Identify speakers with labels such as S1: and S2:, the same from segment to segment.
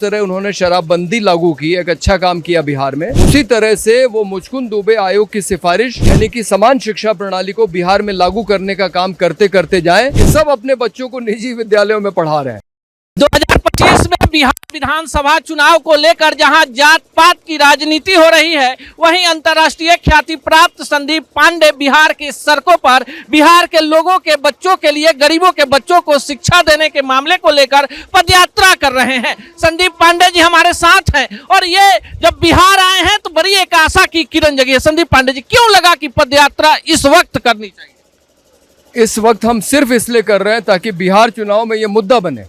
S1: तरह उन्होंने शराबबंदी लागू की, एक अच्छा काम किया बिहार में, उसी तरह से वो मुचकुंद दुबे आयोग की सिफारिश यानी कि समान शिक्षा प्रणाली को बिहार में लागू करने का काम करते करते जाएं। ये सब अपने बच्चों को निजी विद्यालयों में पढ़ा रहे हैं।
S2: 2025 में बिहार विधानसभा चुनाव को लेकर जहां जात पात की राजनीति हो रही है, वहीं अंतर्राष्ट्रीय ख्याति प्राप्त संदीप पांडे बिहार की सड़कों पर बिहार के लोगों के बच्चों के लिए, गरीबों के बच्चों को शिक्षा देने के मामले को लेकर पदयात्रा कर रहे हैं। संदीप पांडे जी हमारे साथ हैं और ये जब बिहार आए हैं तो बड़ी एक आशा की किरण जगी है। संदीप पांडे जी, क्यों लगा कि पदयात्रा इस वक्त करनी चाहिए?
S1: इस वक्त हम सिर्फ इसलिए कर रहे हैं ताकि बिहार चुनाव में ये मुद्दा बने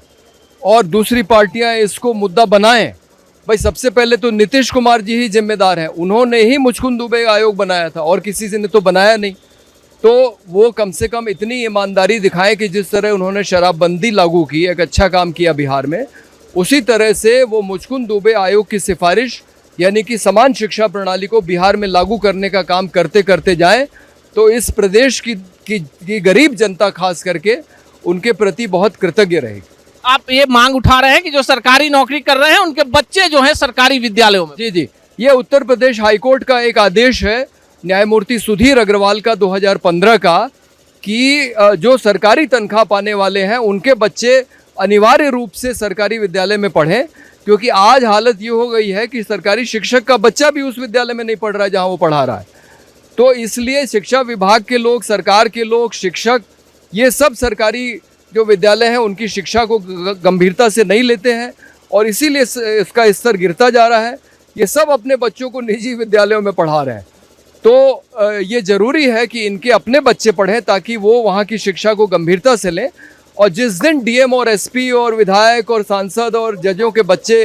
S1: और दूसरी पार्टियां इसको मुद्दा बनाएं। भाई सबसे पहले तो नीतीश कुमार जी ही जिम्मेदार हैं, उन्होंने ही मुचकुंद दुबे आयोग बनाया था और किसी से ने तो बनाया नहीं। तो वो कम से कम इतनी ईमानदारी दिखाएं कि जिस तरह उन्होंने शराबबंदी लागू की, एक अच्छा काम किया बिहार में, उसी तरह से वो मुचकुंद दुबे आयोग की सिफारिश यानी कि समान शिक्षा प्रणाली को बिहार में लागू करने का काम करते करते जाएं। तो इस प्रदेश की गरीब जनता खास करके उनके प्रति बहुत कृतज्ञ रहेगी।
S2: आप ये मांग उठा रहे हैं कि जो सरकारी नौकरी कर रहे हैं उनके बच्चे जो हैं सरकारी विद्यालयों में?
S1: जी, ये उत्तर प्रदेश हाईकोर्ट का एक आदेश है न्यायमूर्ति सुधीर अग्रवाल का 2015 का कि जो सरकारी तनख्वाह पाने वाले हैं उनके बच्चे अनिवार्य रूप से सरकारी विद्यालय में पढ़ें, क्योंकि आज हालत ये हो गई है कि सरकारी शिक्षक का बच्चा भी उस विद्यालय में नहीं पढ़ रहा है जहाँ वो पढ़ा रहा है। तो इसलिए शिक्षा विभाग के लोग, सरकार के लोग, शिक्षक, ये सब सरकारी जो विद्यालय हैं उनकी शिक्षा को गंभीरता से नहीं लेते हैं और इसीलिए इसका स्तर गिरता जा रहा है। ये सब अपने बच्चों को निजी विद्यालयों में पढ़ा रहे हैं। तो ये ज़रूरी है कि इनके अपने बच्चे पढ़ें ताकि वो वहाँ की शिक्षा को गंभीरता से लें। और जिस दिन डीएम और एसपी और विधायक और सांसद और जजों के बच्चे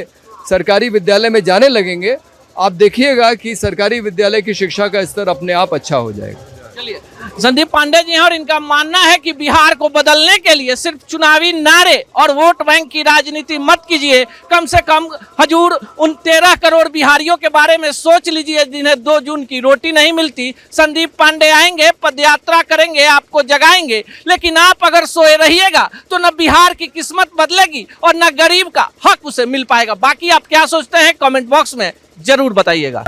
S1: सरकारी विद्यालय में जाने लगेंगे, आप देखिएगा कि सरकारी विद्यालय की शिक्षा का स्तर अपने आप अच्छा हो जाएगा।
S2: चलिए, संदीप पांडे जी हैं और इनका मानना है कि बिहार को बदलने के लिए सिर्फ चुनावी नारे और वोट बैंक की राजनीति मत कीजिए। कम से कम हजूर उन 13 करोड़ बिहारियों के बारे में सोच लीजिए जिन्हें 2 जून की रोटी नहीं मिलती। संदीप पांडे आएंगे, पदयात्रा करेंगे, आपको जगाएंगे, लेकिन आप अगर सोए रहिएगा तो न बिहार की किस्मत बदलेगी और न गरीब का हक उसे मिल पाएगा। बाकी आप क्या सोचते हैं कमेंट बॉक्स में जरूर बताइएगा।